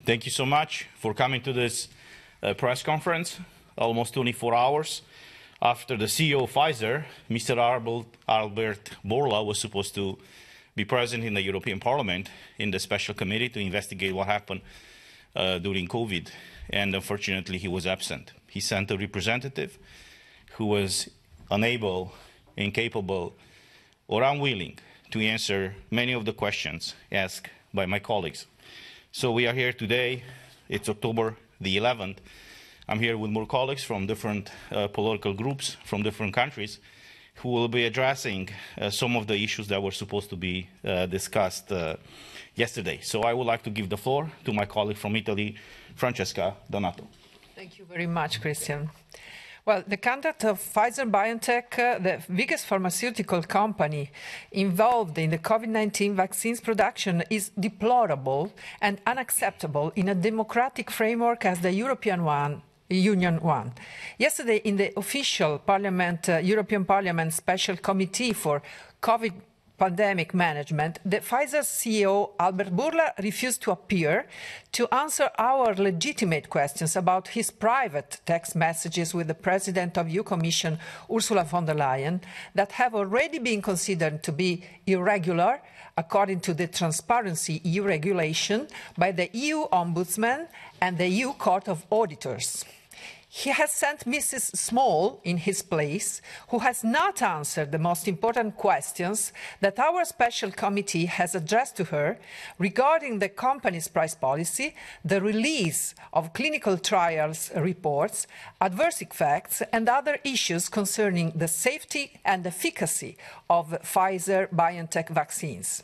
Thank you so much for coming to this press conference, almost 24 hours after the CEO of Pfizer, Mr. AlbertBουρλά, was supposed to be present in the European Parliament in the special committee to investigate what happened during COVID, and unfortunately he was absent. He sent a representative who was unable, incapable, or unwilling to answer many of the questions asked by my colleagues. So we are here today. It's October the 11th. I'm here with more colleagues from different political groups from different countries who will be addressing some of the issues that were supposed to be discussed yesterday. So I would like to give the floor to my colleague from Italy, Francesca Donato. Thank you very much, Christian. Well, the conduct of Pfizer-BioNTech, the biggest pharmaceutical company involved in the COVID-19 vaccines production, is deplorable and unacceptable in a democratic framework as the Union one. Yesterday, in the official Parliament, European Parliament Special Committee for COVID Pandemic Management, the Pfizer CEO, Albert Bουρλά, refused to appear to answer our legitimate questions about his private text messages with the President of EU Commission, Ursula von der Leyen, that have already been considered to be irregular, according to the Transparency EU regulation, by the EU Ombudsman and the EU Court of Auditors. He has sent Mrs. Small in his place, who has not answered the most important questions that our special committee has addressed to her regarding the company's price policy, the release of clinical trials reports, adverse effects, and other issues concerning the safety and efficacy of Pfizer-BioNTech vaccines.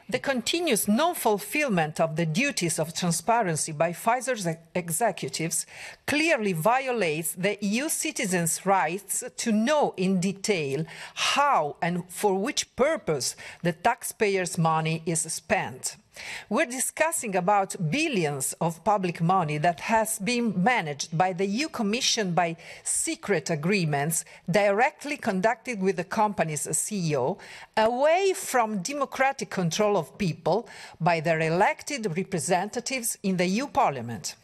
The continuous non-fulfillment of the duties of transparency by Pfizer's executives clearly violates the EU citizens' rights to know in detail how and for which purpose the taxpayers' money is spent. We're discussing about billions of public money that has been managed by the EU Commission by secret agreements directly conducted with the company's CEO, away from democratic control of people by their elected representatives in the EU Parliament.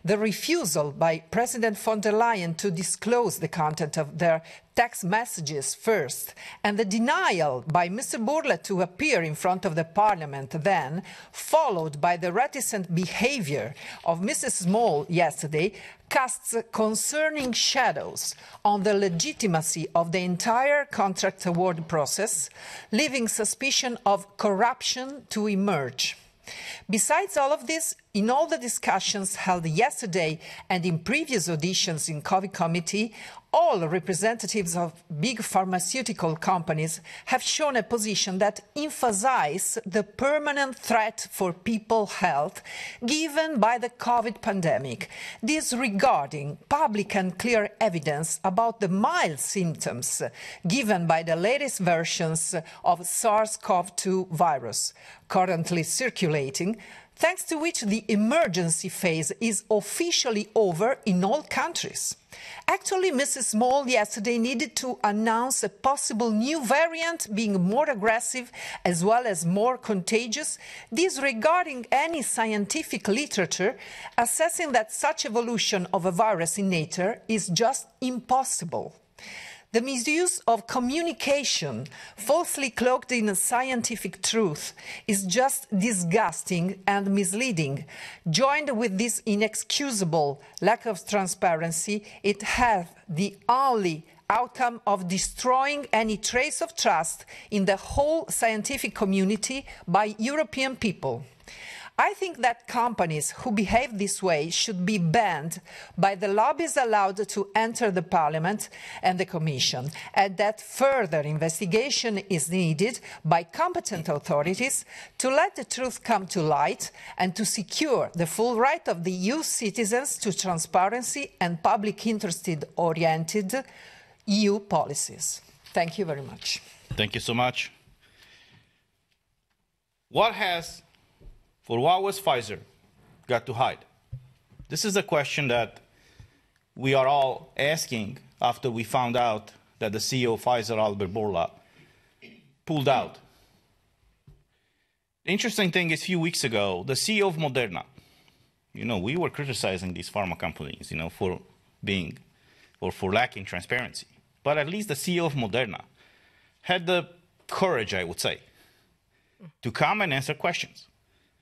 The refusal by President von der Leyen to disclose the content of their text messages first, and the denial by Mr. Bουρλά to appear in front of the Parliament then, followed by the reticent behavior of Mrs. Small yesterday, casts concerning shadows on the legitimacy of the entire contract award process, leaving suspicion of corruption to emerge. Besides all of this, in all the discussions held yesterday and in previous auditions in COVID committee, all representatives of big pharmaceutical companies have shown a position that emphasizes the permanent threat for people's health given by the COVID pandemic, disregarding public and clear evidence about the mild symptoms given by the latest versions of SARS-CoV-2 virus currently circulating, thanks to which the emergency phase is officially over in all countries. Actually, Mrs. Small yesterday needed to announce a possible new variant being more aggressive as well as more contagious, disregarding any scientific literature assessing that such evolution of a virus in nature is just impossible. The misuse of communication, falsely cloaked in scientific truth, is just disgusting and misleading. Joined with this inexcusable lack of transparency, it has the only outcome of destroying any trace of trust in the whole scientific community by European people. I think that companies who behave this way should be banned by the lobbies allowed to enter the Parliament and the Commission, and that further investigation is needed by competent authorities to let the truth come to light and to secure the full right of the EU citizens to transparency and public interest-oriented EU policies. Thank you very much. Thank you so much. What was Pfizer got to hide? This is a question that we are all asking after we found out that the CEO of Pfizer, Albert Bουρλá, pulled out. The interesting thing is, a few weeks ago, the CEO of Moderna we were criticizing these pharma companies, for being or for lacking transparency. But at least the CEO of Moderna had the courage, I would say, to come and answer questions.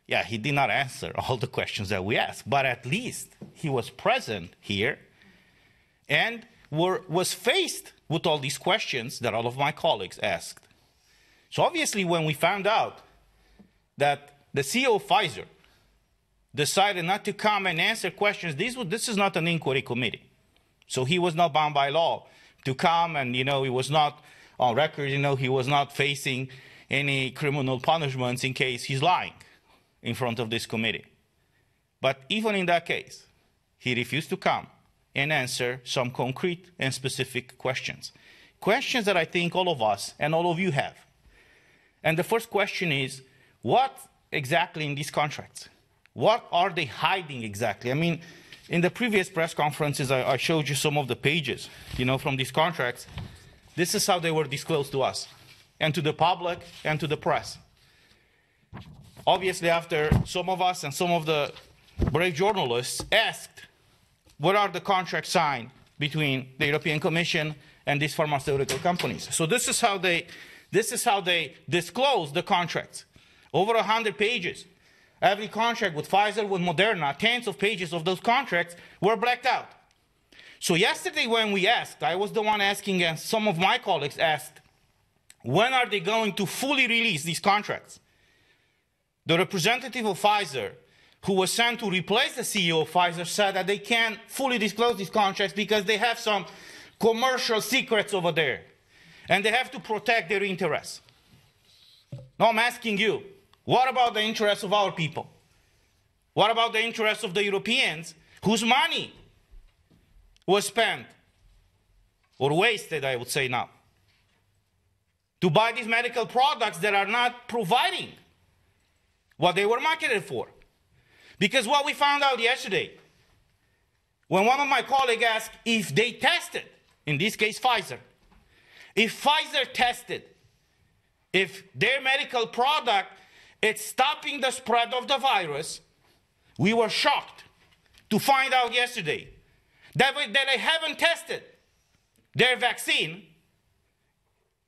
Yeah, he did not answer all the questions that we asked, but at least he was present here and was faced with all these questions that all of my colleagues asked. So obviously, when we found out that the CEO of Pfizer decided not to come and answer questions, this is not an inquiry committee. So he was not bound by law to come, and, he was not on record, he was not facing any criminal punishments in case he's lying in front of this committee. But even in that case, he refused to come and answer some concrete and specific questions. Questions that I think all of us and all of you have. And the first question is, what exactly in these contracts? What are they hiding exactly? I mean, in the previous press conferences, I showed you some of the pages, from these contracts. This is how they were disclosed to us, and to the public, and to the press. Obviously, after some of us and some of the brave journalists asked, what are the contracts signed between the European Commission and these pharmaceutical companies? So this is how they disclose the contracts. Over 100 pages. Every contract with Pfizer, with Moderna, tens of pages of those contracts were blacked out. So yesterday when we asked, I was the one asking, and some of my colleagues asked, when are they going to fully release these contracts? The representative of Pfizer, who was sent to replace the CEO of Pfizer, said that they can't fully disclose these contracts because they have some commercial secrets over there, and they have to protect their interests. Now I'm asking you, what about the interests of our people? What about the interests of the Europeans whose money was spent, or wasted, I would say now, to buy these medical products that are not providing what they were marketed for? Because what we found out yesterday, when one of my colleagues asked if they tested, in this case Pfizer, if Pfizer tested, if their medical product is stopping the spread of the virus, we were shocked to find out yesterday that they haven't tested their vaccine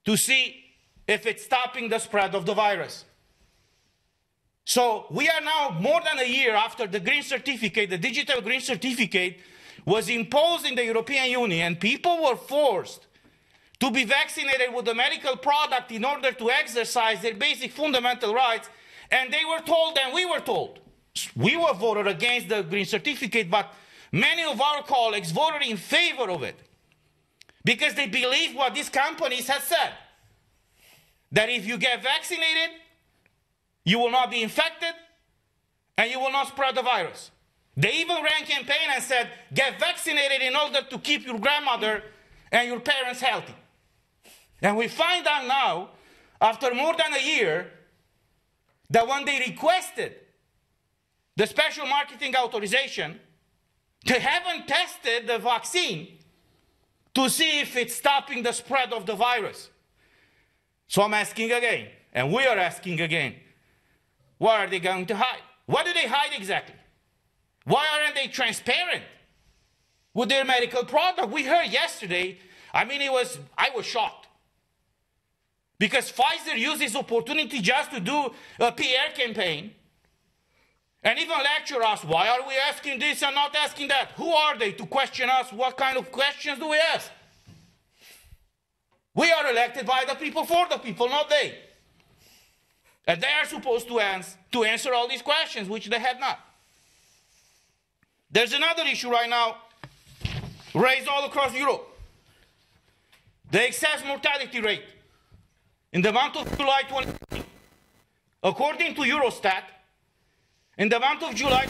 to see if it's stopping the spread of the virus. So we are now more than a year after the green certificate, the digital green certificate was imposed in the European Union, and people were forced to be vaccinated with a medical product in order to exercise their basic fundamental rights, and they were told, and we were told. We were voted against the green certificate, but many of our colleagues voted in favor of it because they believe what these companies have said, that if you get vaccinated, you will not be infected, and you will not spread the virus. They even ran a campaign and said, get vaccinated in order to keep your grandmother and your parents healthy. And we find out now, after more than a year, that when they requested the special marketing authorization, they haven't tested the vaccine to see if it's stopping the spread of the virus. So I'm asking again, and we are asking again, what are they going to hide? What do they hide exactly? Why aren't they transparent with their medical product? We heard yesterday, I was shocked. Because Pfizer used this opportunity just to do a PR campaign and even lecture us, why are we asking this and not asking that? Who are they to question us? What kind of questions do we ask? We are elected by the people for the people, not they. And they are supposed to answer all these questions, which they have not. There's another issue right now raised all across Europe. The excess mortality rate. In the month of July 2020, according to Eurostat, in the month of July,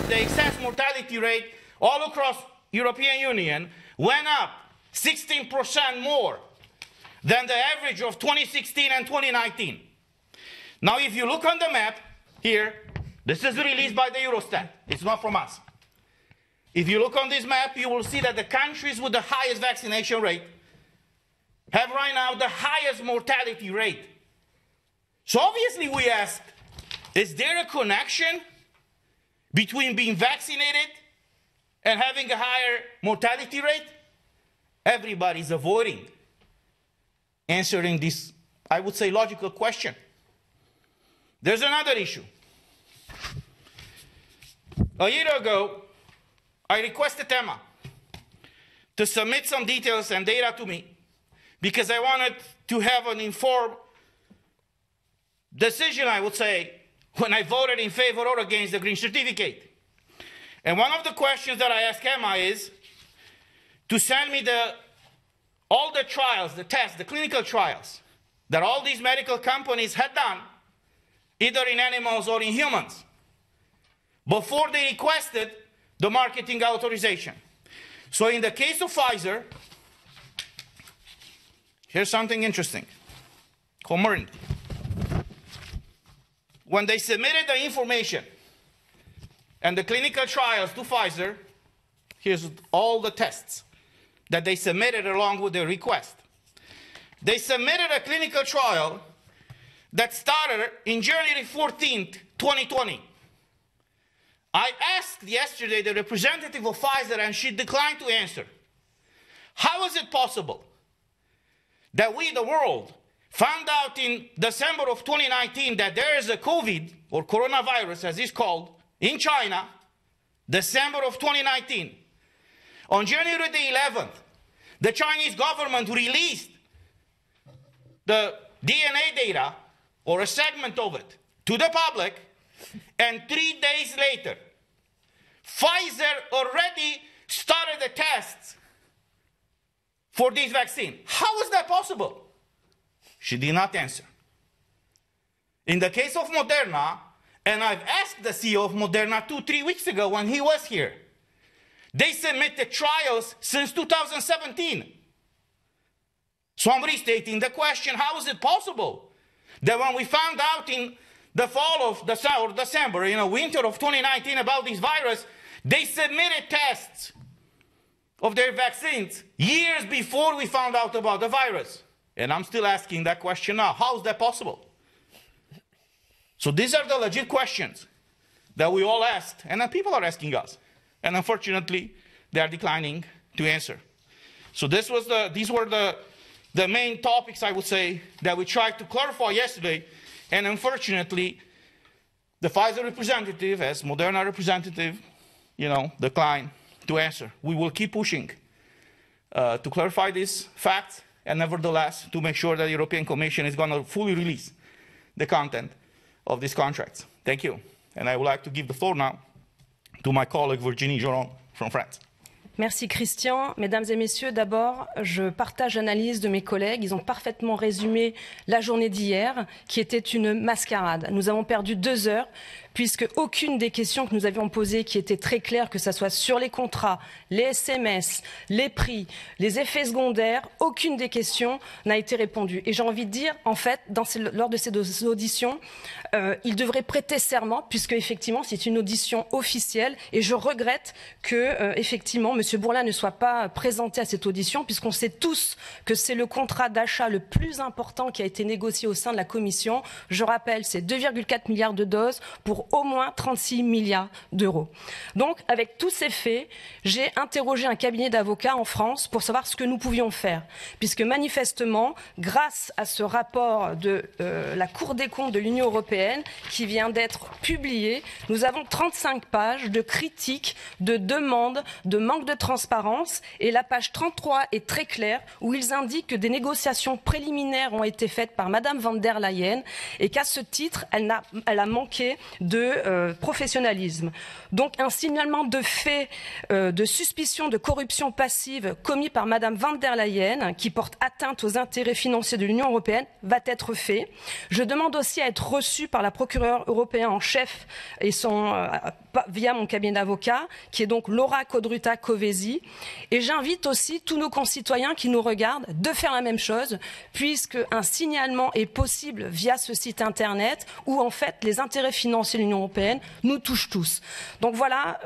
the excess mortality rate all across European Union went up 16% more than the average of 2016 and 2019. Now, if you look on the map here, this is released by the Eurostat. It's not from us. If you look on this map, you will see that the countries with the highest vaccination rate have right now the highest mortality rate. So obviously we asked, is there a connection between being vaccinated and having a higher mortality rate? Everybody's avoiding answering this, I would say, logical question. There's another issue. A year ago, I requested Emma to submit some details and data to me because I wanted to have an informed decision, I would say, when I voted in favor or against the green certificate. And one of the questions that I asked Emma is to send me all the trials, the tests, the clinical trials that all these medical companies had done, either in animals or in humans, before they requested the marketing authorization. So in the case of Pfizer, here's something interesting. Common. When they submitted the information and the clinical trials to Pfizer, here's all the tests that they submitted along with their request. They submitted a clinical trial that started in January 14th, 2020. I asked yesterday the representative of Pfizer and she declined to answer. How is it possible that we, the world, found out in December of 2019 that there is a COVID, or coronavirus as it's called, in China, December of 2019. On January the 11th, the Chinese government released the DNA data, or a segment of it, to the public, and 3 days later, Pfizer already started the tests for this vaccine. How is that possible? She did not answer. In the case of Moderna, and I've asked the CEO of Moderna 2-3 weeks ago when he was here, they submitted trials since 2017. So I'm restating the question, how is it possible that when we found out in the fall of December, winter of 2019 about this virus, they submitted tests of their vaccines years before we found out about the virus. And I'm still asking that question now. How is that possible? So these are the legit questions that we all asked, and that people are asking us. And unfortunately, they are declining to answer. So these were the main topics, I would say, that we tried to clarify yesterday. And unfortunately, the Pfizer representative, as Moderna representative, declined to answer. We will keep pushing to clarify these facts, and nevertheless, to make sure that the European Commission is going to fully release the content of these contracts. Thank you. And I would like to give the floor now to my colleague Virginie Joron from France. Merci Christian. Mesdames et messieurs, d'abord, je partage l'analyse de mes collègues. Ils ont parfaitement résumé la journée d'hier, qui était une mascarade. Nous avons perdu 2 heures, puisque aucune des questions que nous avions posées, qui étaient très claires, que ce soit sur les contrats, les SMS, les prix, les effets secondaires, aucune des questions n'a été répondue. Et j'ai envie de dire, en fait, lors de ces auditions, il devrait prêter serment, puisque effectivement, c'est une audition officielle. Et je regrette que, effectivement, M. Bourlá ne soit pas présenté à cette audition, puisqu'on sait tous que c'est le contrat d'achat le plus important qui a été négocié au sein de la Commission. Je rappelle, c'est 2,4 milliards de doses pour au moins 36 milliards d'euros. Donc, avec tous ces faits, j'ai interrogé un cabinet d'avocats en France pour savoir ce que nous pouvions faire, puisque manifestement, grâce à ce rapport de la Cour des comptes de l'Union européenne qui vient d'être publié, nous avons 35 pages de critiques, de demandes, de manque de transparence, et la page 33 est très claire, où ils indiquent que des négociations préliminaires ont été faites par Madame van der Leyen, et qu'à ce titre, elle a manqué de professionnalisme. Donc un signalement de fait de suspicion de corruption passive commis par Madame van der Leyen, qui porte atteinte aux intérêts financiers de l'Union européenne, va être fait. Je demande aussi à être reçu par la procureure européenne en chef et via mon cabinet d'avocats, qui est donc Laura Codruta Covesi. Et j'invite aussi tous nos concitoyens qui nous regardent de faire la même chose, puisque un signalement est possible via ce site internet où en fait les intérêts financiers de l'Union européenne nous touchent tous. Donc voilà,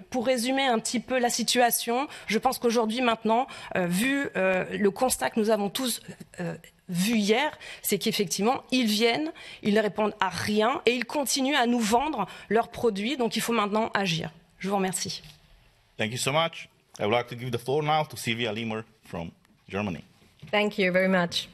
pour résumer un petit peu la situation, je pense qu'aujourd'hui maintenant, vu le constat que nous avons tous vu hier, c'est qu'effectivement, ils viennent, ils ne répondent à rien et ils continuent à nous vendre leurs produits. Donc, il faut maintenant agir. Je vous remercie. Thank you so much. I would like to give the floor now to Silvia Liemer from Germany. Thank you very much.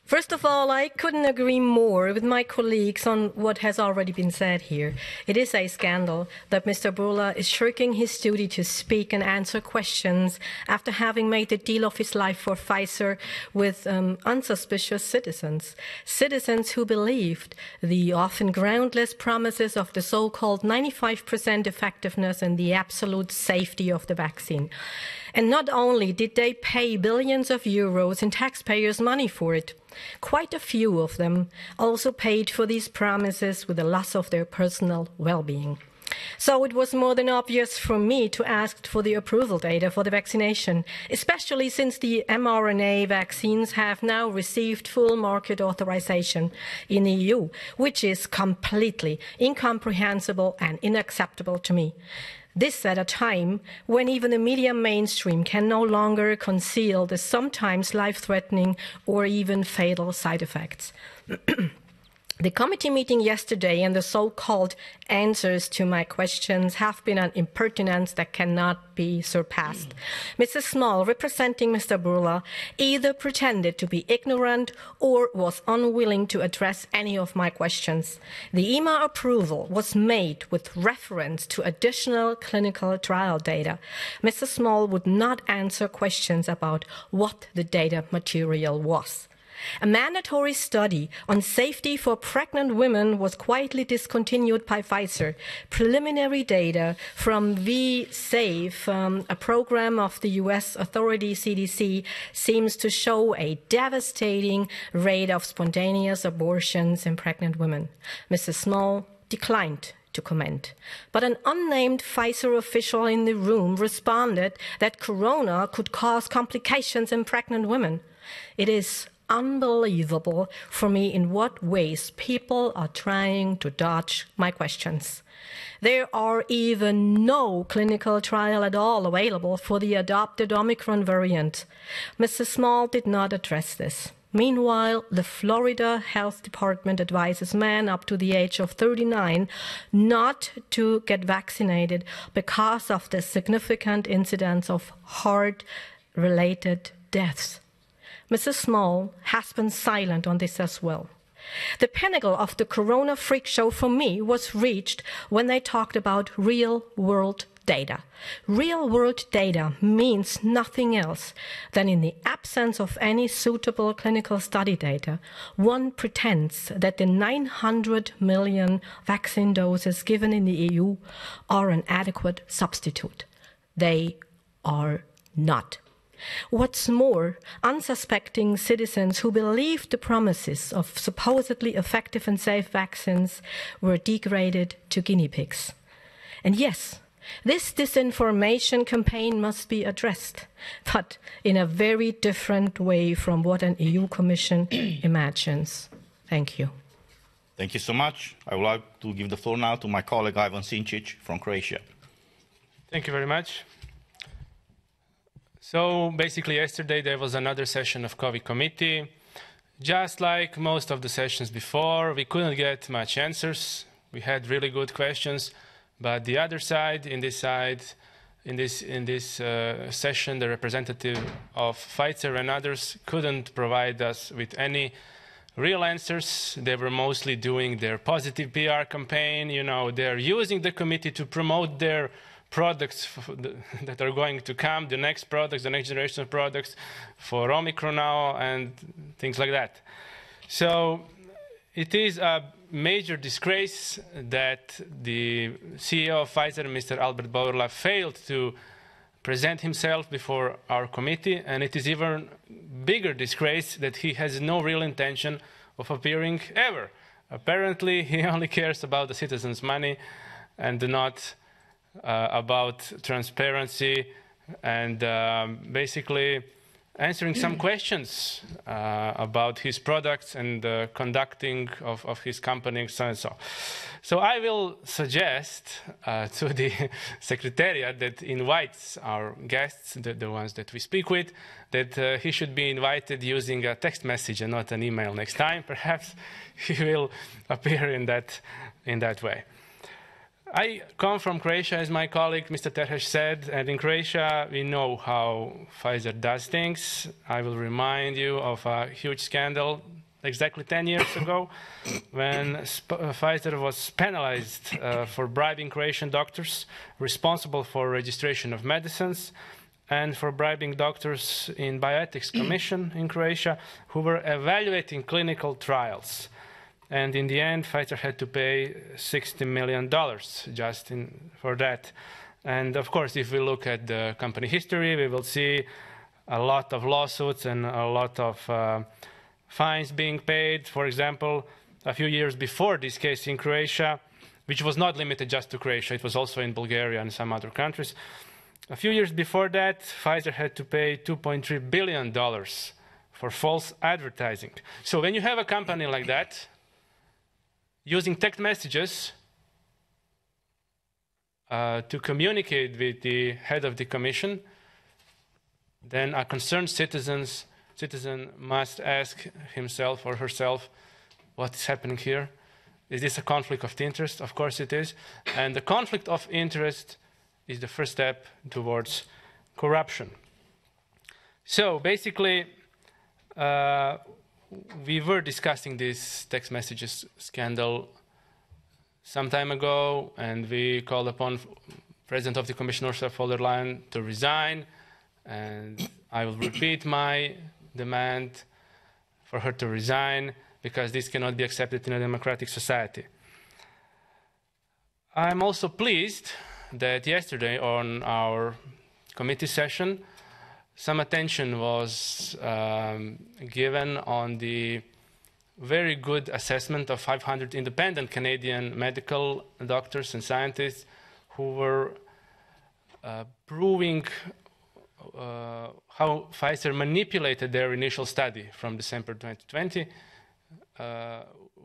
First of all, I couldn't agree more with my colleagues on what has already been said here. It is a scandal that Mr. Burlá is shirking his duty to speak and answer questions after having made the deal of his life for Pfizer with unsuspicious citizens. Citizens who believed the often groundless promises of the so-called 95% effectiveness and the absolute safety of the vaccine. And not only did they pay billions of euros in taxpayers' money for it, quite a few of them also paid for these promises with the loss of their personal well-being. So it was more than obvious for me to ask for the approval data for the vaccination, especially since the mRNA vaccines have now received full market authorization in the EU, which is completely incomprehensible and unacceptable to me. This at a time when even the media mainstream can no longer conceal the sometimes life-threatening or even fatal side effects. The committee meeting yesterday and the so-called answers to my questions have been an impertinence that cannot be surpassed. Mrs. Small, representing Mr. Burlá, either pretended to be ignorant or was unwilling to address any of my questions. The EMA approval was made with reference to additional clinical trial data. Mrs. Small would not answer questions about what the data material was. A mandatory study on safety for pregnant women was quietly discontinued by Pfizer. Preliminary data from V-Safe, a program of the US authority CDC, seems to show a devastating rate of spontaneous abortions in pregnant women. Mrs. Small declined to comment. But an unnamed Pfizer official in the room responded that corona could cause complications in pregnant women. It is unbelievable for me in what ways people are trying to dodge my questions. There are even no clinical trial at all available for the adopted Omicron variant. Mrs. Small did not address this. Meanwhile, the Florida Health Department advises men up to the age of 39 not to get vaccinated because of the significant incidence of heart-related deaths. Mrs. Small has been silent on this as well. The pinnacle of the corona freak show for me was reached when they talked about real-world data. Real-world data means nothing else than in the absence of any suitable clinical study data, one pretends that the 900 million vaccine doses given in the EU are an adequate substitute. They are not. What's more, unsuspecting citizens who believed the promises of supposedly effective and safe vaccines were degraded to guinea pigs. And yes, this disinformation campaign must be addressed, but in a very different way from what an EU Commission imagines. Thank you. Thank you so much. I would like to give the floor now to my colleague Ivan Sinčić from Croatia. Thank you very much. So basically yesterday there was another session of COVID committee. Just like most of the sessions before, we couldn't get much answers. We had really good questions, but the other side, in this session, the representative of Pfizer and others couldn't provide us with any real answers. They were mostly doing their positive PR campaign. You know, they're using the committee to promote their products that are going to come, the next products, the next generation of products for Omicron now and things like that. So it is a major disgrace that the CEO of Pfizer, Mr. Albert Bourla, failed to present himself before our committee, and it is even bigger disgrace that he has no real intention of appearing ever. Apparently, he only cares about the citizens' money and not about transparency, and basically answering some questions about his products and the conducting of his company, and so and so. So I will suggest to the Secretariat that invites our guests, the ones that we speak with, that he should be invited using a text message and not an email next time. Perhaps he will appear in that way. I come from Croatia, as my colleague Mr. Terhes said, and in Croatia we know how Pfizer does things. I will remind you of a huge scandal exactly 10 years ago when Pfizer was penalized for bribing Croatian doctors responsible for registration of medicines and for bribing doctors in Bioethics Commission in Croatia who were evaluating clinical trials. And in the end, Pfizer had to pay $60 million just for that. And of course, if we look at the company history, we will see a lot of lawsuits and a lot of fines being paid. For example, a few years before this case in Croatia, which was not limited just to Croatia, it was also in Bulgaria and some other countries. A few years before that, Pfizer had to pay $2.3 billion for false advertising. So when you have a company like that, using text messages to communicate with the head of the commission, then a concerned citizen must ask himself or herself, what is happening here? Is this a conflict of interest? Of course it is. And the conflict of interest is the first step towards corruption. So basically, we were discussing this text messages scandal some time ago, and we called upon President of the Commission, Ursula von der Leyen, to resign. And I will repeat my demand for her to resign, because this cannot be accepted in a democratic society. I'm also pleased that yesterday on our committee session, some attention was given on the very good assessment of 500 independent Canadian medical doctors and scientists who were proving how Pfizer manipulated their initial study from December 2020,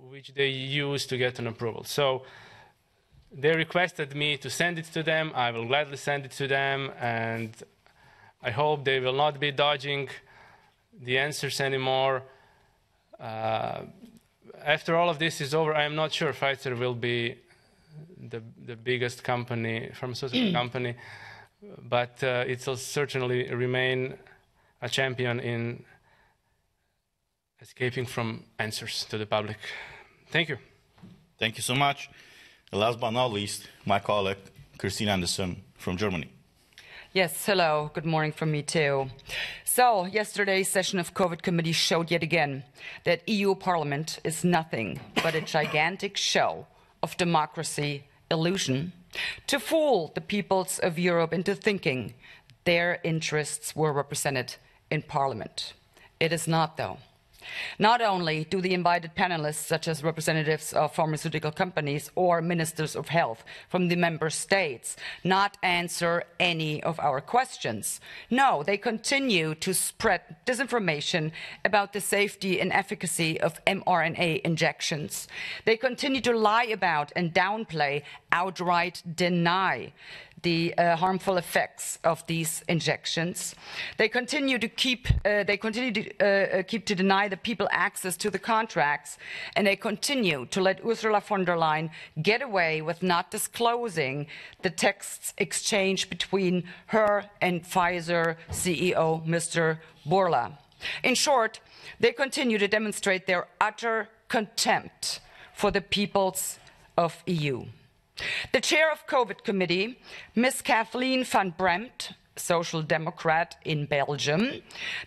which they used to get an approval. So they requested me to send it to them. I will gladly send it to them, and I hope they will not be dodging the answers anymore. After all of this is over, I am not sure Pfizer will be the biggest company, pharmaceutical company, but it will certainly remain a champion in escaping from answers to the public. Thank you. Thank you so much. And last but not least, my colleague, Christine Anderson from Germany. Yes, hello. Good morning from me too. So, yesterday's session of COVID committee showed yet again that EU Parliament is nothing but a gigantic show of democracy illusion to fool the peoples of Europe into thinking their interests were represented in Parliament. It is not, though. Not only do the invited panelists, such as representatives of pharmaceutical companies or ministers of health from the member states, not answer any of our questions. No, they continue to spread disinformation about the safety and efficacy of mRNA injections. They continue to lie about and downplay, outright deny the harmful effects of these injections. They continue to keep to deny the people access to the contracts, and they continue to let Ursula von der Leyen get away with not disclosing the texts exchanged between her and Pfizer CEO, Mr. Burlá. In short, they continue to demonstrate their utter contempt for the peoples of EU. The chair of COVID committee, Ms. Kathleen van Bremt, Social Democrat in Belgium,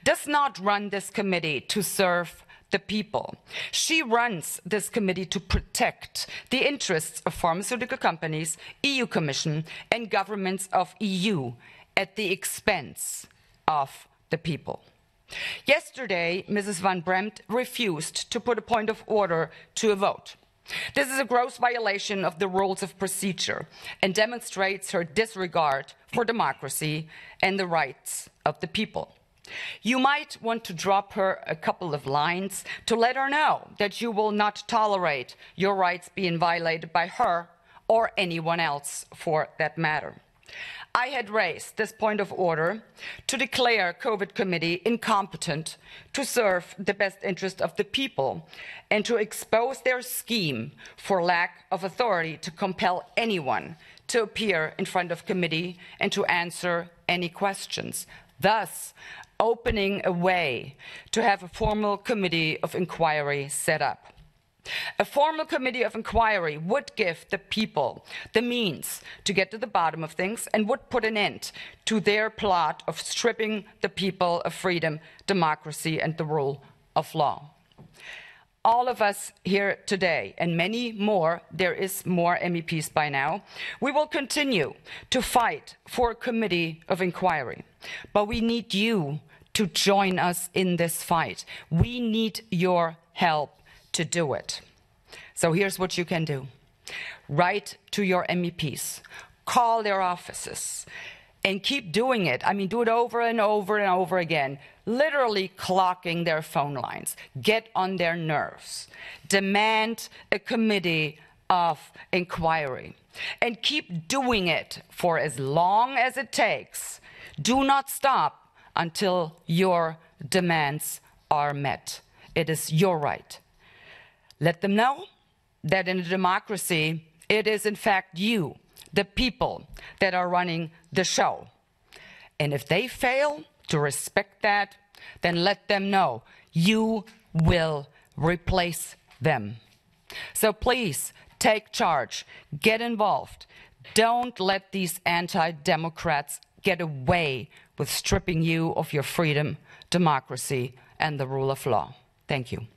does not run this committee to serve the people. She runs this committee to protect the interests of pharmaceutical companies, EU Commission, and governments of EU at the expense of the people. Yesterday, Mrs. van Bremt refused to put a point of order to a vote. This is a gross violation of the rules of procedure and demonstrates her disregard for democracy and the rights of the people. You might want to drop her a couple of lines to let her know that you will not tolerate your rights being violated by her or anyone else for that matter. I had raised this point of order to declare COVID committee incompetent to serve the best interest of the people and to expose their scheme for lack of authority to compel anyone to appear in front of committee and to answer any questions, thus opening a way to have a formal committee of inquiry set up. A formal committee of inquiry would give the people the means to get to the bottom of things and would put an end to their plot of stripping the people of freedom, democracy, and the rule of law. All of us here today, and many more, there is more MEPs by now, we will continue to fight for a committee of inquiry. But we need you to join us in this fight. We need your help to do it. So here's what you can do. Write to your MEPs, call their offices, and keep doing it. I mean, do it over and over and over again, literally clocking their phone lines. Get on their nerves. Demand a committee of inquiry. And keep doing it for as long as it takes. Do not stop until your demands are met. It is your right. Let them know that in a democracy, it is in fact you, the people, that are running the show. And if they fail to respect that, then let them know you will replace them. So please take charge, get involved. Don't let these anti-democrats get away with stripping you of your freedom, democracy, and the rule of law. Thank you.